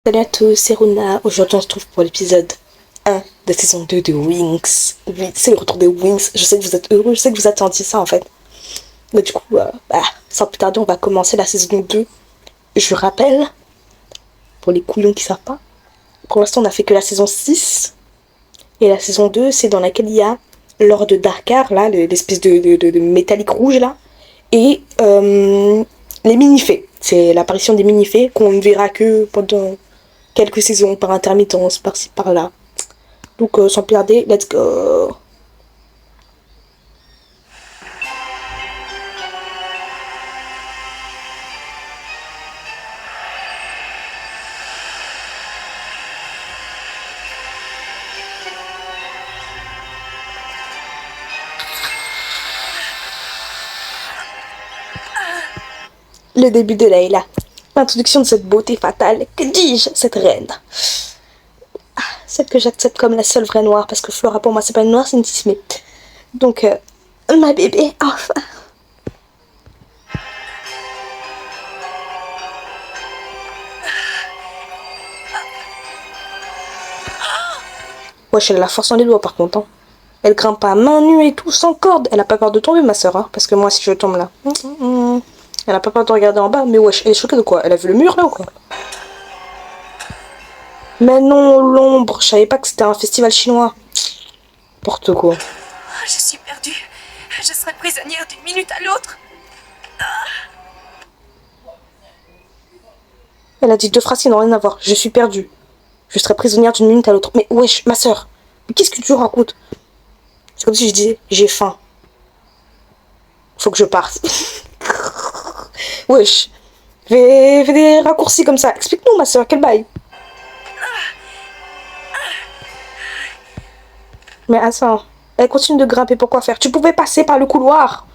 Salut à tous, c'est Runa. Aujourd'hui, on se trouve pour l'épisode 1 de la saison 2 de Wings. Oui, c'est le retour des Wings. Je sais que vous êtes heureux, je sais que vous attendiez ça en fait. Mais du coup, sans plus tarder, on va commencer la saison 2. Je rappelle, pour les couillons qui savent pas, pour l'instant, on a fait que la saison 6. Et la saison 2, c'est dans laquelle il y a Lord Darkar, là, l'espèce de métallique rouge là. Et les mini-fées. C'est l'apparition des mini-fées qu'on ne verra que pendant quelques saisons par intermittence, par-ci, par-là. Donc, sans plus tarder, let's go. Le début de Layla. L'introduction de cette beauté fatale. Que dis-je, cette reine. Celle que j'accepte comme la seule vraie noire, parce que Flora pour moi c'est pas une noire, c'est une tismée. Donc, ma bébé, enfin. Wesh, elle a la force dans les doigts par contre. Hein. Elle grimpe à main nue et tout, sans corde. Elle a pas peur de tomber, ma soeur, hein, parce que moi si je tombe là. Elle a pas peur de regarder en bas, mais wesh, elle est choquée de quoi? Elle a vu le mur là ou quoi? Mais non, l'ombre, je savais pas que c'était un festival chinois. N'importe quoi. Je suis perdue. Je serai prisonnière d'une minute à l'autre. Elle a dit deux phrases qui n'ont rien à voir. Je suis perdue. Je serai prisonnière d'une minute à l'autre. Mais wesh, ma soeur, mais qu'est-ce que tu racontes? C'est comme si je disais, j'ai faim. Faut que je parte. Wesh. Fais des raccourcis comme ça. Explique-nous, ma soeur, quel bail? Mais attends, elle continue de grimper, pourquoi faire? Tu pouvais passer par le couloir.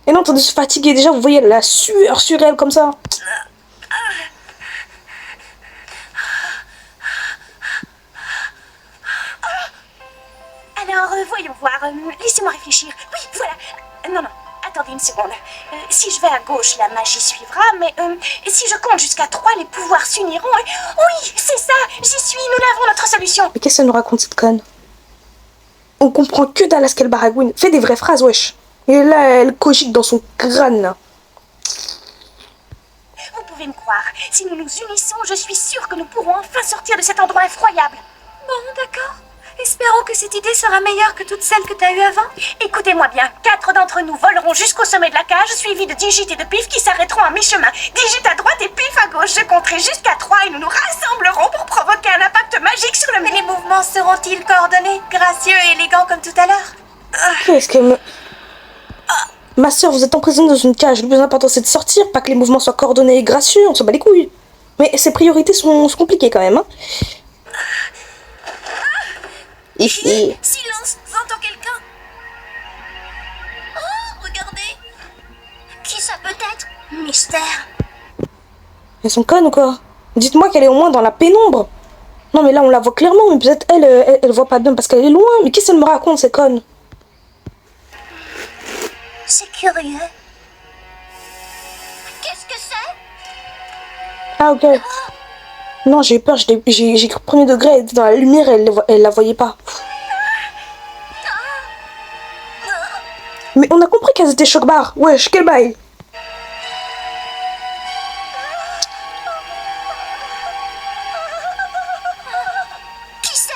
Et non, t'as de se fatiguer. Déjà, vous voyez la sueur sur elle comme ça. Alors, voyons voir. Laissez-moi réfléchir. Oui, voilà. Non. Attendez une seconde. Si je vais à gauche, la magie suivra, mais si je compte jusqu'à 3, les pouvoirs s'uniront. Oui, c'est ça. J'y suis. Nous avons notre solution. Mais qu'est-ce que ça nous raconte, cette conne? On comprend que dalle à ce qu'elle baragouine. Fais des vraies phrases, wesh. Et là, elle cogite dans son crâne, là. Vous pouvez me croire. Si nous nous unissons, je suis sûre que nous pourrons enfin sortir de cet endroit effroyable. Bon, d'accord. Espérons que cette idée sera meilleure que toutes celles que tu as eues avant. Écoutez-moi bien, 4 d'entre nous voleront jusqu'au sommet de la cage, suivis de Digit et de Pif qui s'arrêteront à mi-chemin. Digit à droite et Pif à gauche. Je compterai jusqu'à 3 et nous nous rassemblerons pour provoquer un impact magique sur le... Mais les mouvements seront-ils coordonnés, gracieux et élégants comme tout à l'heure? Qu'est-ce que me... Ma soeur, vous êtes emprisonnée dans une cage. Le plus important, c'est de sortir, pas que les mouvements soient coordonnés et gracieux. On se bat les couilles. Mais ses priorités sont compliquées quand même, hein. Silence, j'entends quelqu'un. Oh, regardez. Qui ça peut être? Mystère. Elles sont connes ou quoi? Dites-moi qu'elle est au moins dans la pénombre. Non mais là on la voit clairement, mais peut-être elle voit pas bien parce qu'elle est loin. Mais qu'est-ce qu'elle me raconte, ces connes? C'est curieux. Qu'est-ce que c'est? Ah ok. Non, j'ai eu peur, j'ai cru premier degré, elle était dans la lumière, elle la voyait pas. Mais on a compris qu'elles étaient choc-barres. Wesh, quel bail. Qui c'est?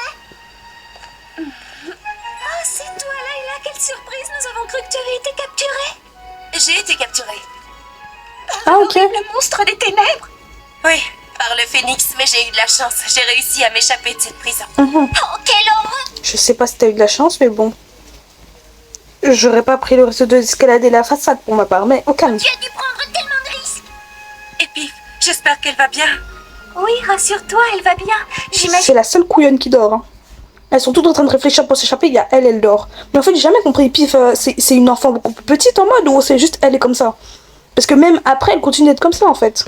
Ah, c'est toi, Layla, quelle surprise. Nous avons cru que tu avais été capturée. J'ai été capturée. Ah ok. Le monstre des ténèbres. Oui, par le phénix, mais j'ai eu de la chance. J'ai réussi à m'échapper de cette prison. Oh, quelle horreur! Je sais pas si t'as eu de la chance, mais bon. J'aurais pas pris le risque d'escalader la façade pour ma part, mais au calme. Tu as dû prendre tellement de risques. Et puis, j'espère qu'elle va bien. Oui, rassure-toi, elle va bien. J'imagine. C'est la seule couillonne qui dort. Hein. Elles sont toutes en train de réfléchir pour s'échapper, il y a elle dort. Mais en fait, j'ai jamais compris. Pif, c'est une enfant beaucoup plus petite en mode ou c'est juste elle est comme ça? Parce que même après, elle continue d'être comme ça en fait.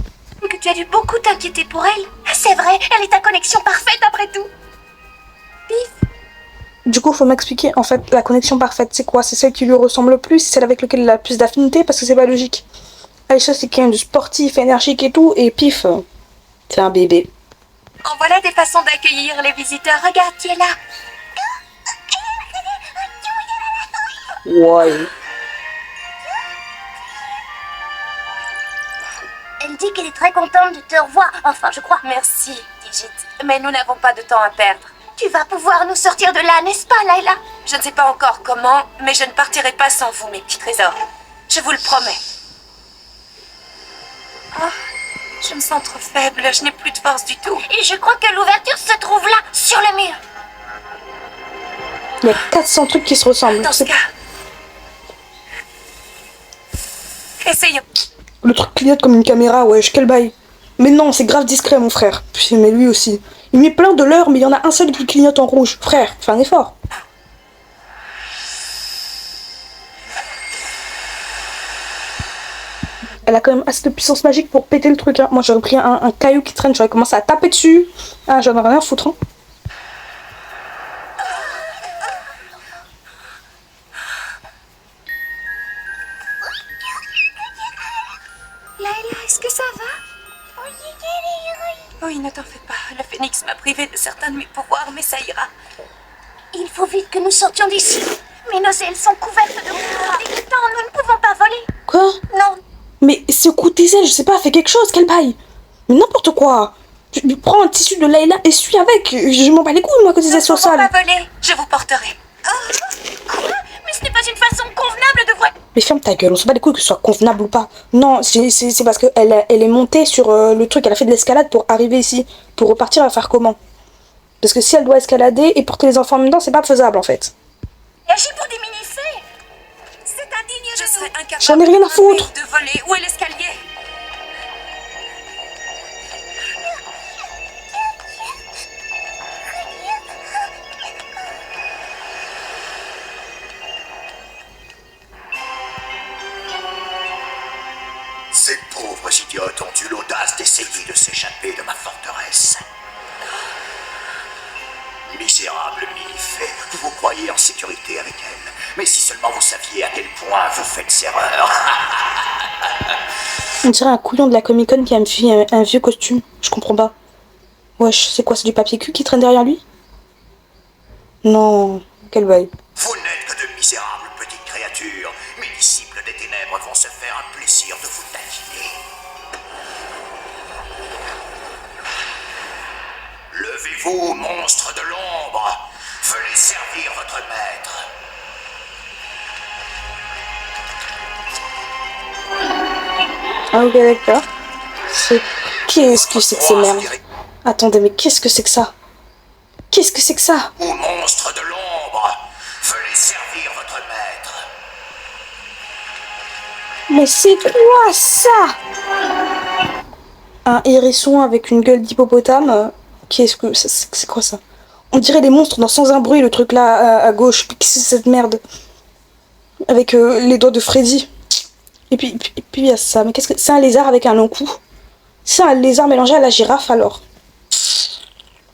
Que tu as dû beaucoup t'inquiéter pour elle. C'est vrai, elle est ta connexion parfaite après tout. Pif. Du coup, faut m'expliquer, en fait, la connexion parfaite, c'est quoi? C'est celle qui lui ressemble le plus, c'est celle avec laquelle elle a le plus d'affinité, parce que c'est pas logique. Aïcha, c'est quelqu'un de sportif, énergique et tout, et Pif, c'est un bébé. En voilà des façons d'accueillir les visiteurs. Regarde, qui est là. Ouais. Elle dit qu'elle est très contente de te revoir. Enfin, je crois. Merci, Digit. Mais nous n'avons pas de temps à perdre. Tu vas pouvoir nous sortir de là, n'est-ce pas, Layla? Je ne sais pas encore comment, mais je ne partirai pas sans vous, mes petits trésors. Je vous le promets. Oh, je me sens trop faible, je n'ai plus de force du tout. Et je crois que l'ouverture se trouve là, sur le mur. Il y a 400 trucs qui se ressemblent. Dans ce cas... Essayons. Le truc clignote comme une caméra, wesh, quel bail. Mais non, c'est grave discret, mon frère. Puis, mais lui aussi. Il met plein de leurres, mais il y en a un seul qui clignote en rouge. Frère, fais un effort. Elle a quand même assez de puissance magique pour péter le truc. Hein. Moi, j'aurais pris un caillou qui traîne, j'aurais commencé à taper dessus. Ah, j'en ai rien à foutre. Hein. Layla, est-ce que ça va? Oui, ne t'en fais pas. Le phénix m'a privé de certains de mes pouvoirs, mais ça ira. Il faut vite que nous sortions d'ici. Mais nos ailes sont couvertes de pouvoirs dégoûtants. Nous ne pouvons pas voler. Quoi? Non. Mais secoue tes ailes, je sais pas, fais quelque chose, quel bail. Mais n'importe quoi. Tu prends un tissu de Layla et suis avec. Je m'en bats les couilles, moi, que tes ailes soient sales. Nous ne pouvons pas voler. Je vous porterai. Quoi? Mais ce n'est pas une façon convenable de voler. Mais ferme ta gueule, on se bat les couilles que ce soit convenable ou pas. Non, c'est parce qu'elle elle est montée sur le truc, elle a fait de l'escalade pour arriver ici. Pour repartir, elle va faire comment? Parce que si elle doit escalader et porter les enfants en même temps, c'est pas faisable en fait. Agis pour des mini-fées. C'est indigne de nous. Je serais incapable J'en ai rien à foutre. de voler. Où est l'escalier? Ces pauvres idiotes ont eu l'audace d'essayer de s'échapper de ma forteresse. Misérable mini-fée, vous vous croyez en sécurité avec elle. Mais si seulement vous saviez à quel point vous faites erreur. On dirait un couillon de la Comic-Con qui a un vieux costume. Je comprends pas. Wesh, c'est quoi, c'est du papier cul qui traîne derrière lui? Non, quel bail. Vous n'êtes que de misérables petites créatures. Mes disciples des ténèbres vont se faire un plaisir de vous taquiner. Levez-vous, monstres de l'ombre. Venez servir votre maître. Ah ok, d'accord. Qu'est-ce que c'est que ces merdes? Attendez, mais qu'est-ce que c'est que ça? Qu'est-ce que c'est que ça? Ô monstres de l'ombre, venez servir votre maître. Mais c'est quoi ça? Un hérisson avec une gueule d'hippopotame. Qu'est-ce que c'est quoi ça? On dirait les monstres dans Sans un bruit, le truc là à gauche. Qu'est-ce que c'est cette merde? Avec les doigts de Freddy. Et puis il y a ça. Mais qu'est-ce que c'est? Un lézard avec un long cou. C'est un lézard mélangé à la girafe alors.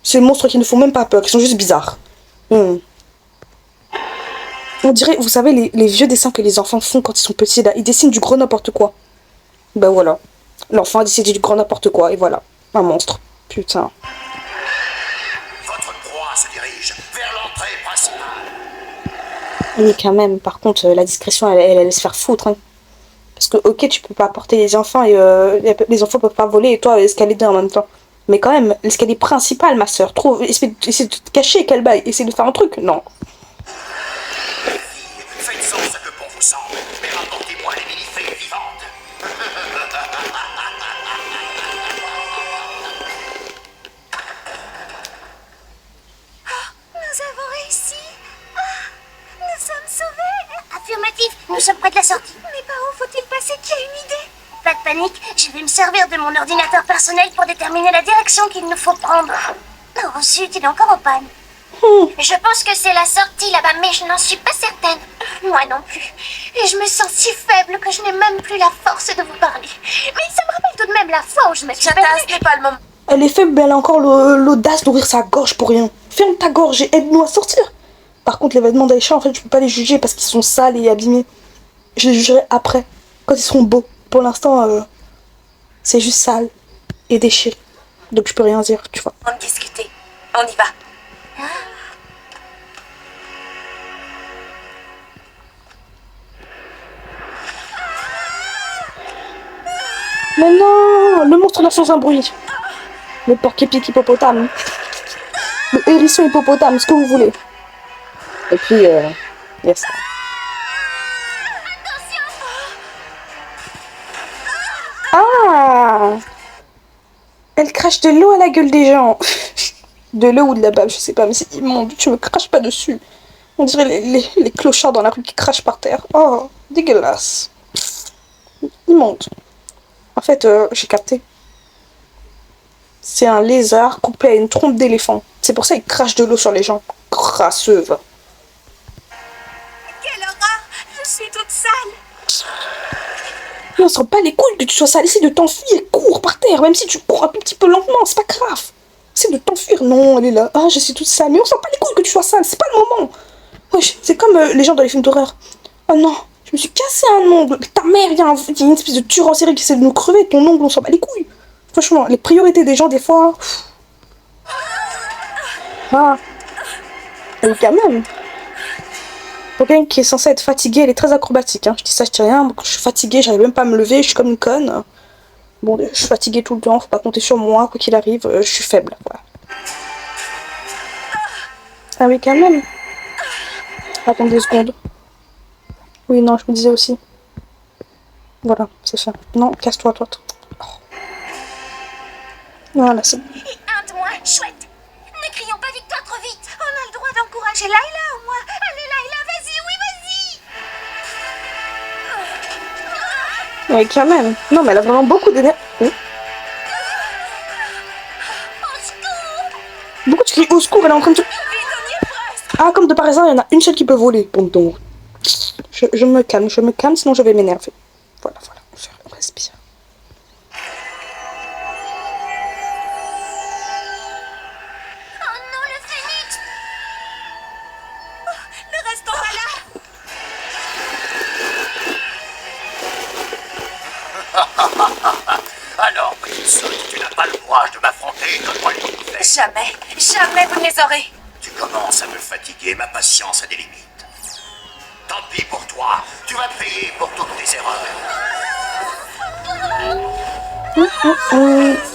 Ces monstres qui ne font même pas peur, qui sont juste bizarres. On dirait, vous savez, les vieux dessins que les enfants font quand ils sont petits, là, ils dessinent du gros n'importe quoi. Ben voilà. L'enfant a décidé du grand n'importe quoi, et voilà. Un monstre. Putain. Votre proie se dirige vers l'entrée principale. Mais quand même, par contre, la discrétion, elle allait se faire foutre. Hein. Parce que, ok, tu peux pas porter les enfants, et les enfants peuvent pas voler, et toi, escalader en même temps. Mais quand même, l'escalier principal, ma soeur, trouve, essaie de te cacher, quel bail, essaie de faire un truc, non. Faites-en ce que bon vous semble, mais rapportez-moi les mini-fées vivantes. Nous avons réussi. Nous sommes sauvés. Affirmatif, nous sommes près de la sortie. Mais par où faut-il passer? Qui a une idée? Pas de panique, je vais me servir de mon ordinateur personnel pour déterminer la direction qu'il nous faut prendre. Oh zut, il est encore en panne. Je pense que c'est la sortie là-bas, mais je n'en suis pas certaine. Moi non plus. Et je me sens si faible que je n'ai même plus la force de vous parler. Mais ça me rappelle tout de même la fois où je me suis perdue. Ce n'est pas le moment. Elle est faible, mais elle a encore l'audace d'ouvrir sa gorge pour rien. Ferme ta gorge et aide-nous à sortir. Par contre, les vêtements d'Aïcha, en fait, je peux pas les juger parce qu'ils sont sales et abîmés. Je les jugerai après, quand ils seront beaux. Pour l'instant, c'est juste sale et déchiré. Donc je peux rien dire, tu vois. On discuter. On y va. Mais non, le monstre là sans un bruit. Le porc-épic hippopotame. Le hérisson hippopotame, ce que vous voulez. Et puis, yes. Ah! Elle crache de l'eau à la gueule des gens. De l'eau ou de la bave, je sais pas, mais c'est immonde. Tu me craches pas dessus. On dirait les clochards dans la rue qui crachent par terre. Oh, dégueulasse. Immonde. En fait, j'ai capté. C'est un lézard coupé à une trompe d'éléphant. C'est pour ça qu'il crache de l'eau sur les gens. Crasseuve. Quelle horreur! Je suis toute sale. Mais on s'en bat les couilles que tu sois sale. Essaye de t'enfuir. Cours par terre. Même si tu cours un tout petit peu lentement, c'est pas grave. Essaye de t'enfuir. Non, elle est là. Ah, je suis toute sale. Mais on s'en bat les couilles que tu sois sale. C'est pas le moment. Wesh, c'est comme les gens dans les films d'horreur. Oh non, je me suis cassé un ongle. Ta mère, il y a une espèce de tueur en série qui essaie de nous crever. Ton ongle, on s'en bat les couilles. Franchement, les priorités des gens, des fois... Ah. Et quand même. Pour quelqu'un qui est censé être fatigué, elle est très acrobatique. Hein. Je dis ça, je dis rien. Quand je suis fatiguée, j'arrive même pas à me lever. Je suis comme une conne. Bon, je suis fatiguée tout le temps. Faut pas compter sur moi. Quoi qu'il arrive, je suis faible. Voilà. Ah oui, quand même. Attends 2 secondes. Oui, non, je me disais aussi. Voilà, c'est ça. Non, casse-toi, toi. Oh. Voilà, c'est bon. Et un de moins, chouette. Ne crions pas victoire trop vite. On a le droit d'encourager Layla au moins. Allez Layla, vas-y, oui, vas-y. Oui, quand même. Non, mais elle a vraiment beaucoup d'énergie. Oh. Au secours. Pourquoi tu cries au secours? Elle est en train de... Vite, on y est presque. Ah, comme de par hasard, il y en a une seule qui peut voler. Bon, donc... Je me calme, sinon je vais m'énerver. Voilà, on respire. Oh non, le phénix. Oh, le reste en va là. Alors, Prince, tu n'as pas le courage de m'affronter, donne-moi les faits. Jamais vous ne les aurez. Tu commences à me fatiguer, ma patience a des limites. Tant pis pour toi, tu vas payer pour toutes tes erreurs.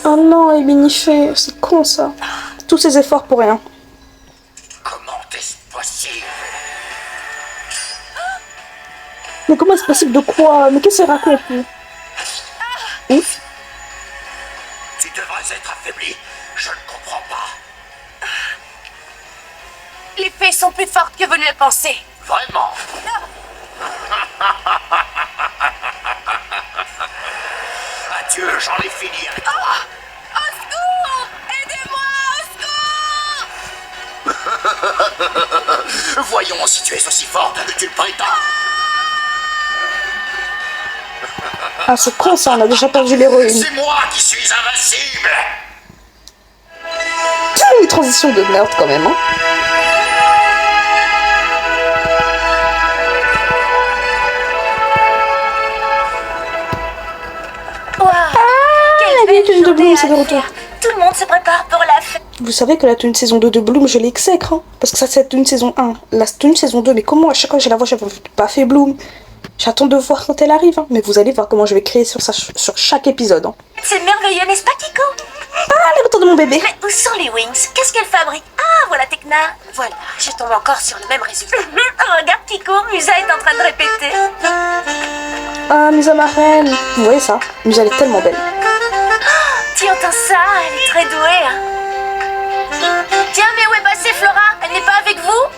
Oh non, Ébéniché, c'est con ça. Tous ces efforts pour rien. Comment est-ce possible? Mais comment est-ce possible de quoi? Mais qu'est-ce qu'elle raconte? Ouf. Tu devrais être affaibli, je ne comprends pas. Les fées sont plus fortes que vous ne le pensez. Vraiment? Adieu, j'en ai fini avec toi. Au secours! Aidez-moi, au secours! Voyons si tu es aussi forte que tu le prétends. Ah, c'est con ça, on a déjà perdu l'héroïne. C'est moi qui suis invincible. Quelle transition de merde quand même, hein. La tune de Bloom, c'est de retour. Tout le monde se prépare pour la fête. Vous savez que la tune saison 2 de Bloom, je l'exècre, hein. Parce que ça, c'est la tune saison 1. La tune saison 2, mais comment à chaque fois que je la vois, j'avais pas fait Bloom. J'attends de voir quand elle arrive, hein. Mais vous allez voir comment je vais créer sur chaque épisode, hein. C'est merveilleux, n'est-ce pas, Kiko? Ah, le retour de mon bébé. Mais où sont les Wings? Qu'est-ce qu'elle fabrique? Ah, voilà Tekna. Voilà, je tombe encore sur le même résultat. Regarde, Kiko, Musa est en train de répéter. Ah, Musa ma reine. Vous voyez ça? Musa, elle est tellement belle. Tu entends ça? Elle est très douée, hein. Tiens, mais où est passée Flora? Elle n'est pas avec vous?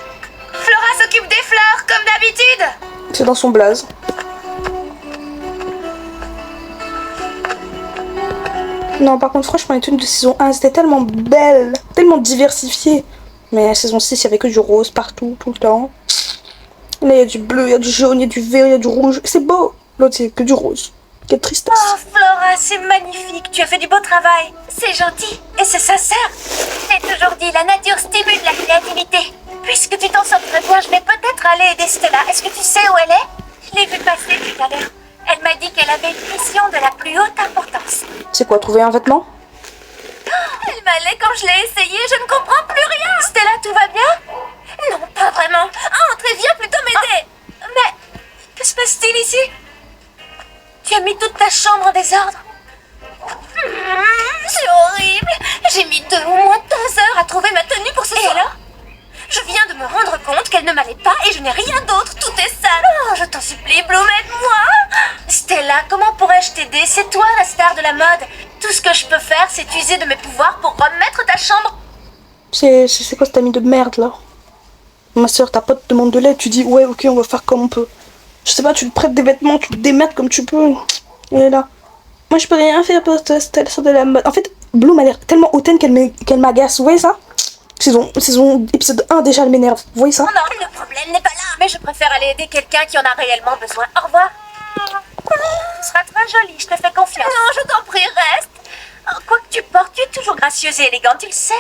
Flora s'occupe des fleurs, comme d'habitude. C'est dans son blaze. Non, par contre, franchement, les tenues de saison 1, c'était tellement belle, tellement diversifiée. Mais la saison 6, il y avait que du rose partout, tout le temps. Là, il y a du bleu, il y a du jaune, il y a du vert, il y a du rouge. C'est beau. L'autre, c'est que du rose. Quelle tristesse. Oh, Flora, c'est magnifique. Tu as fait du beau travail. C'est gentil et c'est sincère. J'ai toujours dit, la nature stimule la créativité. Puisque tu t'en sors très bien, je vais peut-être aller aider Stella. Est-ce que tu sais où elle est? Je l'ai vue passer tout à l'heure. Elle m'a dit qu'elle avait une mission de la plus haute importance. C'est quoi, trouver un vêtement? Elle m'allait quand je l'ai essayé, je ne comprends plus rien. Stella, tout va bien? Non, pas vraiment. Entre et viens plutôt m'aider. Mais, que se passe-t-il ici? Tu as mis toute ta chambre en désordre. C'est horrible. J'ai mis au moins 2 heures à trouver ma tenue pour ce soir. Et alors? Je viens de me rendre compte qu'elle ne m'allait pas et je n'ai rien d'autre. Tout est sale. Oh, je t'en supplie, Bloom, aide-moi. Stella, comment pourrais-je t'aider? C'est toi la star de la mode. Tout ce que je peux faire, c'est user de mes pouvoirs pour remettre ta chambre. C'est quoi cette amie de merde là? Ma soeur, ta pote demande de l'aide, tu dis ouais, ok, on va faire comme on peut. Je sais pas, tu te prêtes des vêtements, tu te démerdes comme tu peux. Et là. Moi, je peux rien faire pour toi, c'est la star de la mode. En fait, Bloom a l'air tellement hautaine qu'elle m'agace. Vous voyez ça? Saison épisode 1 déjà, elle m'énerve. Vous voyez ça? Non, le problème n'est pas là. Mais je préfère aller aider quelqu'un qui en a réellement besoin. Au revoir. Ce sera très joli, je te fais confiance. Non, je t'en prie, reste. Oh, quoi que tu portes, tu es toujours gracieuse et élégante, tu le sais.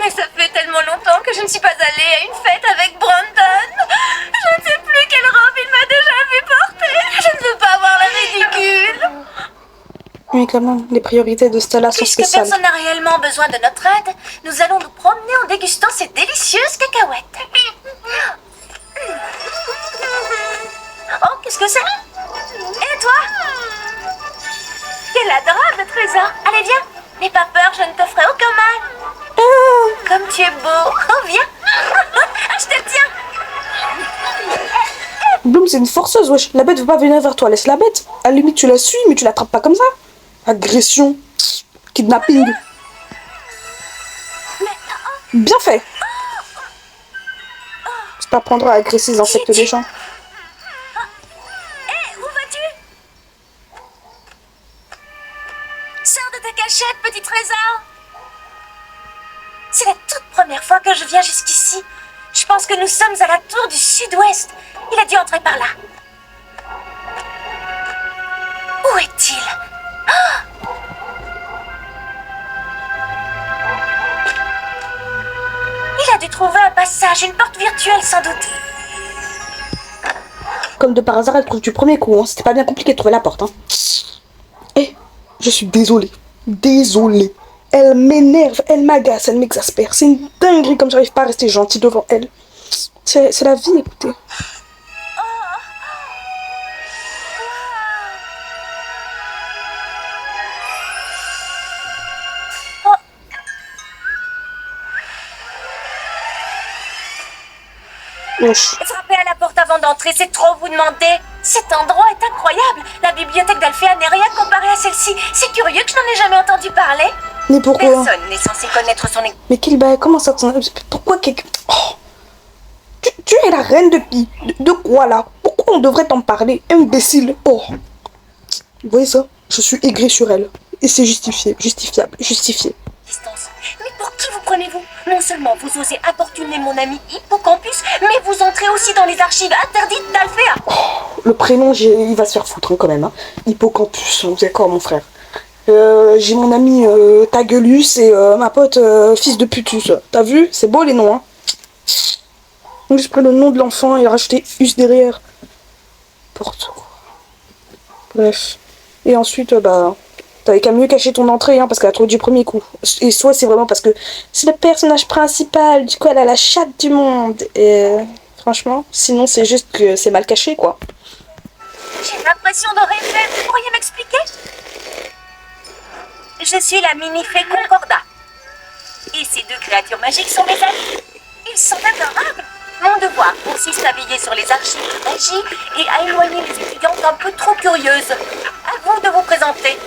Mais ça fait tellement longtemps que je ne suis pas allée à une fête avec Brandon. Je ne sais plus quelle robe il m'a déjà vu porter. Je ne veux pas avoir la ridicule. Oui, quand même, les priorités de Stella sont Puisque spéciales. personne n'a réellement besoin de notre aide, nous allons nous promener en dégustant ces délicieuses cacahuètes. Oh, qu'est-ce que c'est? Et toi? Quel adorable trésor. Allez, viens. N'aie pas peur, je ne te ferai aucun mal. Comme tu es beau. Oh, viens. Je te tiens. Bloom, c'est une forceuse, wesh. La bête veut pas venir vers toi, laisse la bête. À la limite, tu la suis, mais tu l'attrapes pas comme ça. Agression. Kidnapping. Bien fait. C'est pas prendre à agresser les insectes des gens. Hé, où vas-tu? Sors de ta cachette, petit trésor. C'est la toute première fois que je viens jusqu'ici. Je pense que nous sommes à la tour du sud-ouest. Il a dû entrer par là. Où est-il? Oh! Il a dû trouver un passage, une porte virtuelle sans doute. Comme de par hasard, elle trouve du premier coup. Hein. C'était pas bien compliqué de trouver la porte. Hein. Eh, je suis désolée. Désolée. Elle m'énerve, elle m'agace, elle m'exaspère. C'est une dinguerie comme j'arrive pas à rester gentille devant elle. C'est la vie, écoutez. Frappez à la porte avant d'entrer, c'est trop vous demander. Cet endroit est incroyable. La bibliothèque d'Alphéa n'est rien comparée à celle-ci. C'est curieux que je n'en ai jamais entendu parler. Mais pourquoi? Personne n'est censé connaître son... Mais quel bail, comment ça? Pourquoi quelqu'un... Oh. Tu es la reine de qui? De quoi là? Pourquoi on devrait t'en parler? Imbécile. Oh. Vous voyez ça? Je suis aigrie sur elle. Et c'est justifié, justifiable, justifié. Distance. Mais pour qui vous prenez-vous? Non seulement vous osez importuner mon ami Hippocampus, mais vous entrez aussi dans les archives interdites d'Alphéa. Oh, le prénom, il va se faire foutre hein, quand même. Hein. Hippocampus, vous êtes d'accord mon frère? J'ai mon ami Tagulus et ma pote fils de putus. T'as vu? C'est beau les noms. Hein. Donc j'ai pris le nom de l'enfant et rajouté us derrière. N'importe quoi. Bref. Et ensuite, t'avais qu'à mieux cacher ton entrée, hein, parce qu'elle a trouvé du premier coup. Et soit c'est vraiment parce que c'est le personnage principal, du coup elle a la chatte du monde. Et franchement, sinon c'est juste que c'est mal caché, quoi. J'ai l'impression de rêver, vous pourriez m'expliquer? Je suis la mini-fée Concordat. Et ces deux créatures magiques sont mes amis. Ils sont adorables. Mon devoir consiste à veiller sur les archives de magie et à éloigner les étudiantes un peu trop curieuses. À vous de vous présenter.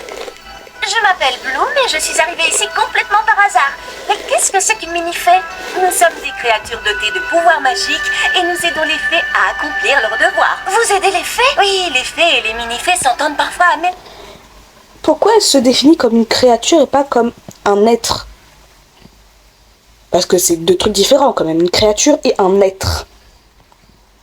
Je m'appelle Bloom et je suis arrivée ici complètement par hasard. Mais qu'est-ce que c'est qu'une mini-fée? Nous sommes des créatures dotées de pouvoirs magiques et nous aidons les fées à accomplir leurs devoirs. Vous aidez les fées? Oui, les fées et les mini-fées s'entendent parfois, mais... Pourquoi elle se définit comme une créature et pas comme un être? Parce que c'est deux trucs différents quand même, une créature et un être.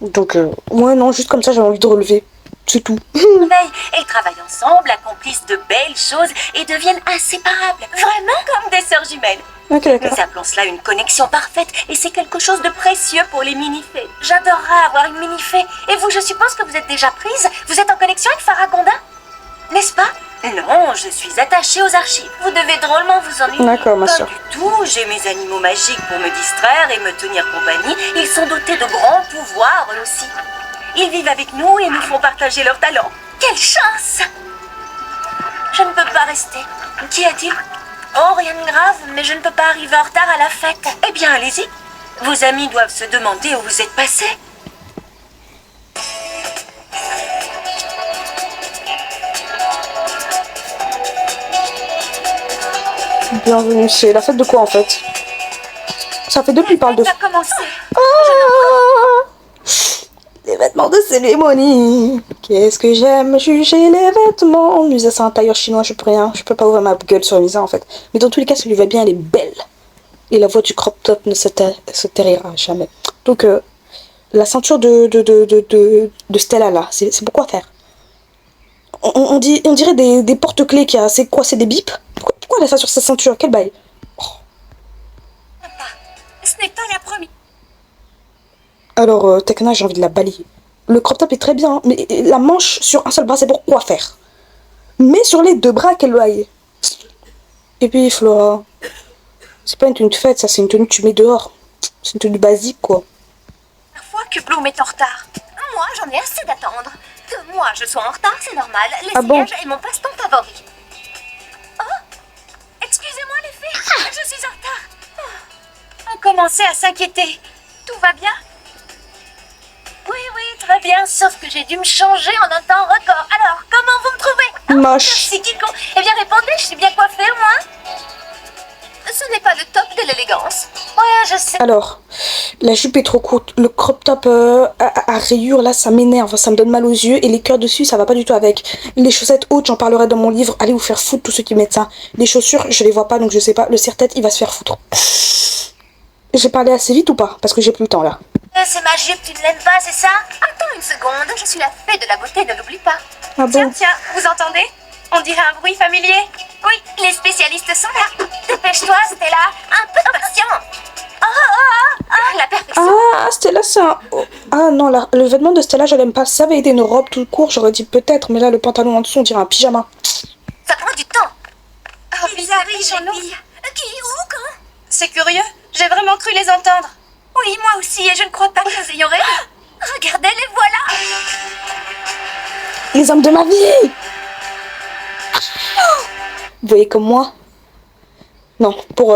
Donc, ouais, non, juste comme ça, j'ai envie de relever. C'est tout. Elles travaillent ensemble, accomplissent de belles choses et deviennent inséparables. Vraiment comme des sœurs jumelles. Ok, d'accord. Nous appelons cela une connexion parfaite et c'est quelque chose de précieux pour les mini-fées. J'adorerais avoir une mini-fée. Et vous, je suppose que vous êtes déjà prise? Vous êtes en connexion avec Faragonda? N'est-ce pas? Non, je suis attachée aux archives. Vous devez drôlement vous ennuyer. D'accord, ma Pas soeur. du tout. J'ai mes animaux magiques pour me distraire et me tenir compagnie. Ils sont dotés de grands pouvoirs, eux aussi. Ils vivent avec nous et nous font partager leurs talents. Quelle chance! Je ne peux pas rester. Qu'y a-t-il? Oh, rien de grave, mais je ne peux pas arriver en retard à la fête. Eh bien, allez-y. Vos amis doivent se demander où vous êtes passé. Bienvenue, c'est la fête de quoi en fait? Ça fait depuis qu'il parle de... Ça a commencé. Ah, les vêtements de cérémonie. Qu'est-ce que j'aime juger les vêtements. Musa, c'est un tailleur chinois, je peux rien. Je peux pas ouvrir ma gueule sur Musa en fait. Mais dans tous les cas, ça lui va bien, elle est belle. Et la voix du crop top ne se taira jamais. Donc, la ceinture de Stella là, c'est pour quoi faire? On dirait des porte-clés qu'il y a. C'est quoi? C'est des bips? Pourquoi elle a ça sur sa ceinture? Quel bail? Ce n'est pas la première. Alors, Tekna, j'ai envie de la balayer. Le crop top est très bien, mais la manche sur un seul bras, c'est pour quoi faire? Mais sur les deux bras, qu'elle aille. Et puis, Flora, c'est pas une tenue de fête, ça, c'est une tenue que tu mets dehors. C'est une tenue basique, quoi. Parfois que Bloom est en retard. Moi, j'en ai assez d'attendre. Que moi, je sois en retard, c'est normal. Ah bon? L'essayage est mon passe-temps favori. Oh! Excusez-moi, les filles, je suis en retard. Oh. On commençait à s'inquiéter. Tout va bien? Oui, très bien, sauf que j'ai dû me changer en un temps record. Alors, comment vous me trouvez? Moche. Merci, Kiko. Eh bien, répondez, je sais bien quoi faire, moi. Ce n'est pas le top de l'élégance. Ouais, je sais. Alors, la jupe est trop courte. Le crop top à rayures, là, ça m'énerve. Ça me donne mal aux yeux. Et les cœurs dessus, ça va pas du tout avec. Les chaussettes hautes, j'en parlerai dans mon livre. Allez vous faire foutre tous ceux qui mettent ça. Les chaussures, je les vois pas, donc je sais pas. Le serre-tête, il va se faire foutre. J'ai parlé assez vite ou pas? Parce que j'ai plus le temps, là. C'est ma jupe, tu ne l'aimes pas, c'est ça? Attends une seconde, je suis la fée de la beauté, ne l'oublie pas. Ah bon? Tiens, vous entendez? On dirait un bruit familier. Oui, les spécialistes sont là. Dépêche-toi, Stella, un peu de patience. La perfection. Ah, Stella, c'est un... oh. Ah non, le vêtement de Stella, je l'aime pas. Ça avait été une robe tout court, j'aurais dit peut-être. Mais là, le pantalon en dessous, on dirait un pyjama. Ça prend du temps. Oh, ils arrivent chez nous. Qui, où, quand? C'est curieux, j'ai vraiment cru les entendre. Oui, moi aussi, et je ne crois pas que nous ayons rêvé. Regardez, les voilà. Les hommes de ma vie! Vous voyez comme moi? Non, pour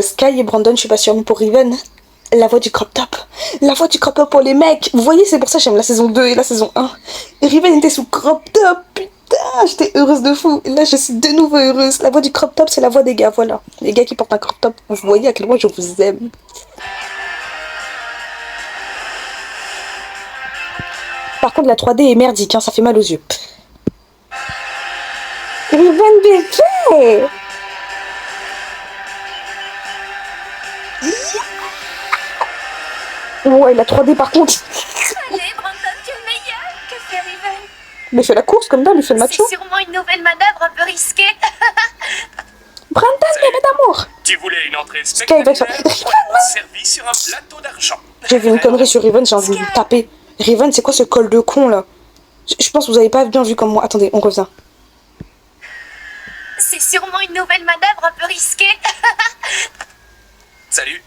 Sky et Brandon, je suis pas sûre, mais pour Riven, la voix du crop top. La voix du crop top pour les mecs. Vous voyez, c'est pour ça que j'aime la saison 2 et la saison 1. Et Riven était sous crop top, putain, j'étais heureuse de fou. Et là, je suis de nouveau heureuse. La voix du crop top, c'est la voix des gars, voilà. Les gars qui portent un crop top, vous voyez à quel point je vous aime. Par contre, la 3D est merdique, hein, ça fait mal aux yeux. Riven bébé! Ouais, la 3D par contre. Allez, Brandon, tu es le meilleur. Que fait Riven? Mais fait la course comme d'hab, il fait le macho. C'est sûrement une nouvelle manœuvre un peu risquée. Brandon, bébé d'amour! Tu voulais une entrée Sky va faire. spectaculaire, servi sur un plateau d'argent. J'ai vu une connerie sur Riven, j'ai envie de lui taper. Riven, c'est quoi ce col de con là? Je pense que vous avez pas bien vu comme moi. Attendez, on revient. C'est sûrement une nouvelle manœuvre un peu risquée. Salut.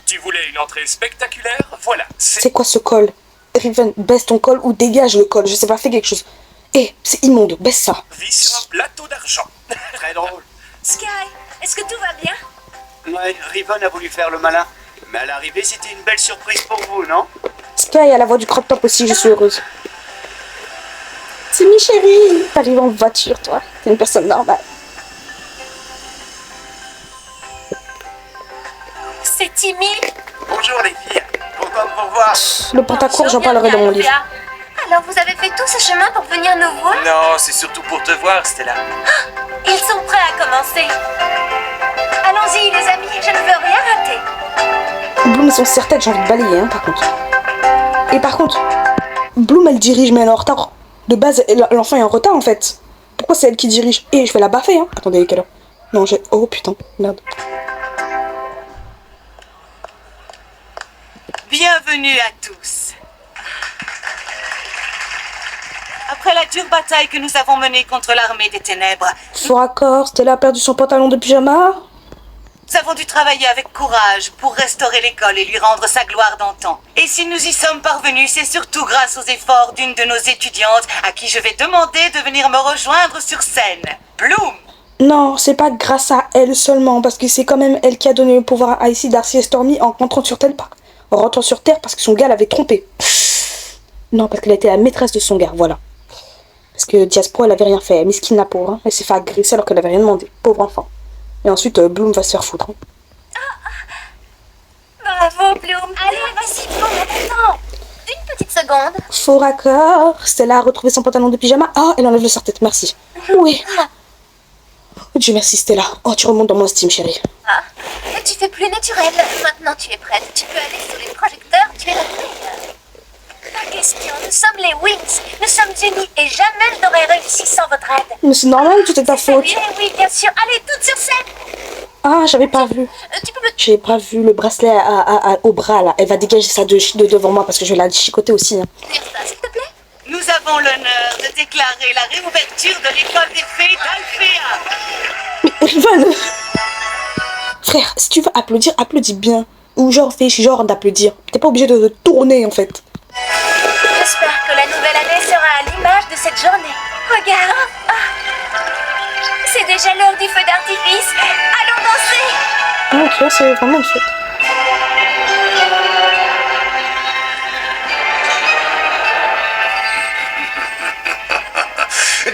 Tu voulais une entrée spectaculaire? Voilà, C'est quoi ce col? Riven, baisse ton col ou dégage le col. Je sais pas, fais quelque chose. Eh, c'est immonde, baisse ça. servi sur un plateau d'argent. Très drôle. Sky, est-ce que tout va bien? Ouais, Riven a voulu faire le malin. Mais à l'arrivée, c'était une belle surprise pour vous, non? Sky a la voix du crop top aussi, je suis heureuse. C'est mi chérie. T'arrives en voiture, toi. T'es une personne normale. C'est Timmy. Bonjour les filles. Content de vous revoir. Le pantacourt, j'en parlerai dans mon livre. Alors vous avez fait tout ce chemin pour venir nous voir? Non, c'est surtout pour te voir, Stella. Ils sont prêts à commencer. Allons-y les amis, je ne veux rien rater. Bloom et son serre-tête, j'ai envie de balayer, hein, par contre. Et par contre, Bloom, elle dirige, mais elle est en retard. De base, l'enfant est en retard, en fait. Pourquoi c'est elle qui dirige? Et je vais la baffer, hein. Attendez, quelle heure? Non, j'ai... Oh, putain, merde. Bienvenue à tous. après la dure bataille que nous avons menée contre l'armée des ténèbres, Faux raccord, Stella a perdu son pantalon de pyjama. nous avons dû travailler avec courage pour restaurer l'école et lui rendre sa gloire d'antan. Et si nous y sommes parvenus, c'est surtout grâce aux efforts d'une de nos étudiantes à qui je vais demander de venir me rejoindre sur scène. Bloom! Non, c'est pas grâce à elle seulement, parce que c'est quand même elle qui a donné le pouvoir à Icy, Darcy et Stormy en rentrant sur Terre, parce que son gars l'avait trompée. Non, parce qu'elle était la maîtresse de son gars, voilà. Parce que Diaspora, elle avait rien fait, mesquine la pauvre, hein. Elle s'est fait agresser alors qu'elle avait rien demandé, pauvre enfant. Et ensuite, Bloom va se faire foutre. Hein. Bravo, Bloom. Allez, vas-y, Bloom, attends. Une petite seconde. Faux raccord, Stella a retrouvé son pantalon de pyjama. Ah, elle enlève le serre-tête, merci. Oui. Oh, Dieu merci, Stella. Oh, tu remontes dans mon estime, chérie. Ah, tu fais plus naturel. Maintenant, tu es prête. Tu peux aller sous les projecteurs. Tu es la meilleure. Pas question. Nous sommes les Wings. Nous sommes unis et jamais je n'aurais réussi sans votre aide. Mais c'est normal, tout est ta faute. Oui, oui, bien sûr. Allez, toutes sur scène. Ah, j'avais pas vu. Tu peux me... J'ai pas vu le bracelet au bras, là. Elle va dégager ça de devant moi parce que je vais la chicoter aussi. Hein. dire ça, s'il te plaît? Nous avons l'honneur de déclarer la réouverture de l'école des fées d'Alphéa. Mais Riven! Frère, si tu veux applaudir, applaudis bien. Ou genre, fais genre d'applaudir. T'es pas obligé de tourner, en fait. J'espère que la nouvelle année sera à l'image de cette journée. Regarde. Ah. C'est déjà l'heure du feu d'artifice. Allons danser. Ah, tu vois, c'est vraiment une fête.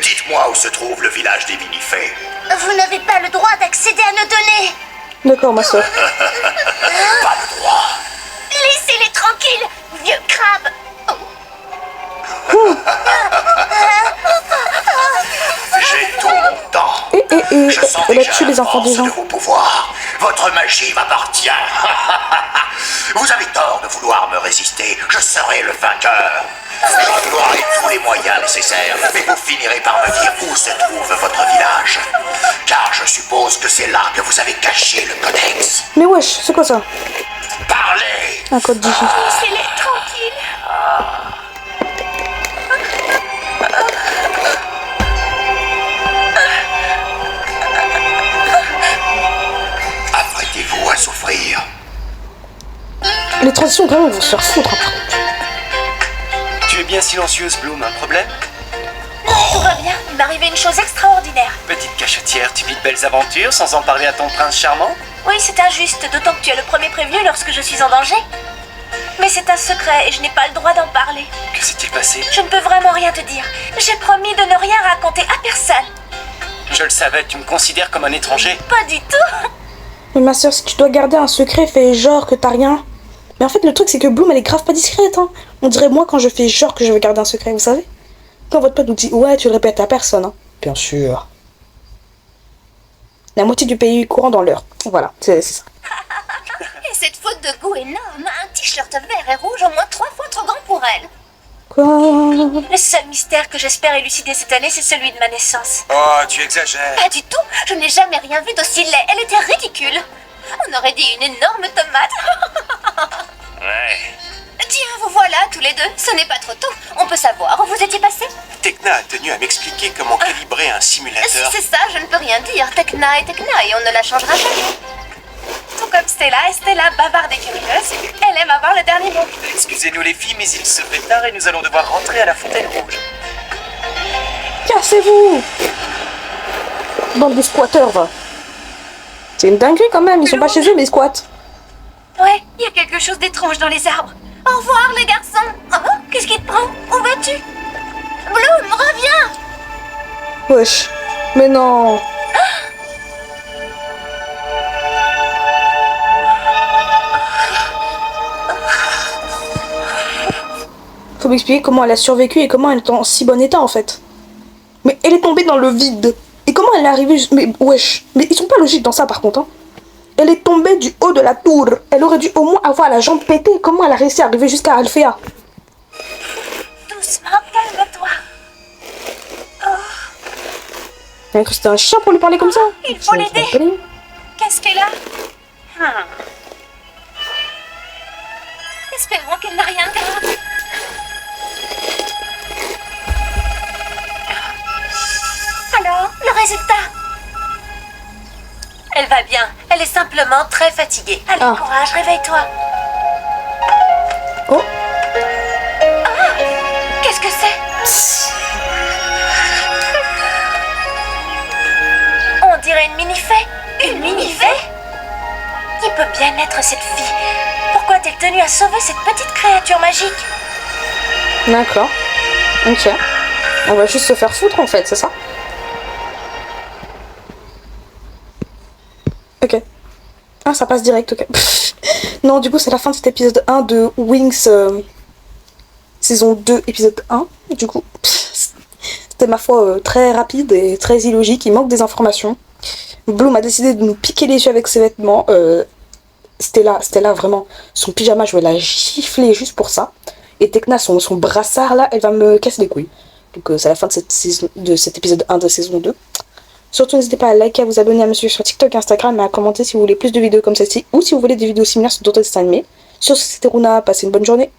Dites-moi où se trouve le village des mini-fées. Vous n'avez pas le droit d'accéder à nos données. D'accord, ma soeur. Pas le droit. Laissez-les tranquilles, vieux crabe. J'ai tout mon temps. Je sens elle a déjà tué les enfants des force gens. de vos pouvoirs. Votre magie m'appartient. Vous avez tort de vouloir me résister. Je serai le vainqueur. J'emploierai tous les moyens nécessaires, mais vous finirez par me dire où se trouve votre village. Car je suppose que c'est là que vous avez caché le codex. Mais wesh, c'est quoi ça? Parlez! Un code digi. Laissez-les tranquilles. Apprêtez-vous à souffrir. Les transitions, quand même, vont se faire foutre après. Tu es bien silencieuse, Bloom, un problème? Tout va bien. Il m'est arrivé une chose extraordinaire. Petite cachetière, tu vis de belles aventures sans en parler à ton prince charmant? Oui, c'est injuste, d'autant que tu es le premier prévenu lorsque je suis en danger. Mais c'est un secret et je n'ai pas le droit d'en parler. Que s'est-il passé? Je ne peux vraiment rien te dire. J'ai promis de ne rien raconter à personne. Je le savais, tu me considères comme un étranger. Pas du tout. Mais ma soeur, si tu dois garder un secret, fais genre que t'as rien. Mais en fait, le truc, c'est que Bloom, elle est grave pas discrète. Hein. On dirait moi quand je fais genre que je veux garder un secret, vous savez? Quand votre pote nous dit ouais, tu le répètes à personne. Hein. Bien sûr. La moitié du pays courant dans l'heure. Voilà, c'est ça. Et cette faute de goût énorme, un t-shirt vert et rouge au moins 3 fois trop grand pour elle. Quoi? Le seul mystère que j'espère élucider cette année, c'est celui de ma naissance. Oh, tu exagères. Pas du tout. Je n'ai jamais rien vu d'aussi laid. Elle était ridicule. On aurait dit une énorme tomate. Ouais. Tiens, vous voilà tous les deux. Ce n'est pas trop tôt. On peut savoir où vous étiez passés? Tekna a tenu à m'expliquer comment calibrer un Si simulateur. c'est ça, je ne peux rien dire. Tekna est Tekna et on ne la changera jamais. Tout comme Stella est Stella, bavarde et curieuse. Elle aime avoir le dernier mot. Excusez-nous les filles, mais il se fait tard et nous allons devoir rentrer à la Fontaine Rouge. Cassez-vous! Bande de squatteurs, va. C'est une dinguerie quand même, ils sont pas chez eux mais ils squattent. Ouais, il y a quelque chose d'étrange dans les arbres. Au revoir les garçons. Oh, qu'est-ce qui te prend? Où vas-tu? Bloom, reviens. Wesh. Mais non. Faut m'expliquer comment elle a survécu et comment elle est en si bon état en fait. Mais elle est tombée dans le vide. Et comment elle est arrivée Mais wesh. Mais ils sont pas logiques dans ça par contre. Hein. Elle est tombée du haut de la tour. Elle aurait dû au moins avoir la jambe pétée. Comment elle a réussi à arriver jusqu'à Alphéa? Doucement, calme-toi. Elle a cru que c'était un chien pour lui parler comme ça. Il faut l'aider. Qu'est-ce qu'elle a? Espérons qu'elle n'a rien de grave. résultat? Elle va bien. Elle est simplement très fatiguée. Allez, Ah. courage, réveille-toi. Oh, Qu'est-ce que c'est? On dirait une mini-fée. Une mini-fée? Qui peut bien être cette fille? Pourquoi est-elle tenue à sauver cette petite créature magique? d'accord. Ok. On va juste se faire foutre en fait, c'est ça? Ok. Ah, ça passe direct, ok. Non, du coup, c'est la fin de cet épisode 1 de Wings saison 2, épisode 1. Du coup, c'était ma foi très rapide et très illogique. Il manque des informations. Bloom a décidé de nous piquer les yeux avec ses vêtements. Stella, vraiment, son pyjama, je vais la gifler juste pour ça. Et Tekna, son brassard là, elle va me casser les couilles. Donc c'est la fin de cet épisode 1 de saison 2. Surtout n'hésitez pas à liker, à vous abonner, à me suivre sur TikTok, Instagram et à commenter si vous voulez plus de vidéos comme celle-ci ou si vous voulez des vidéos similaires sur d'autres dessins animés. Sur ce, c'était Runa, passez une bonne journée.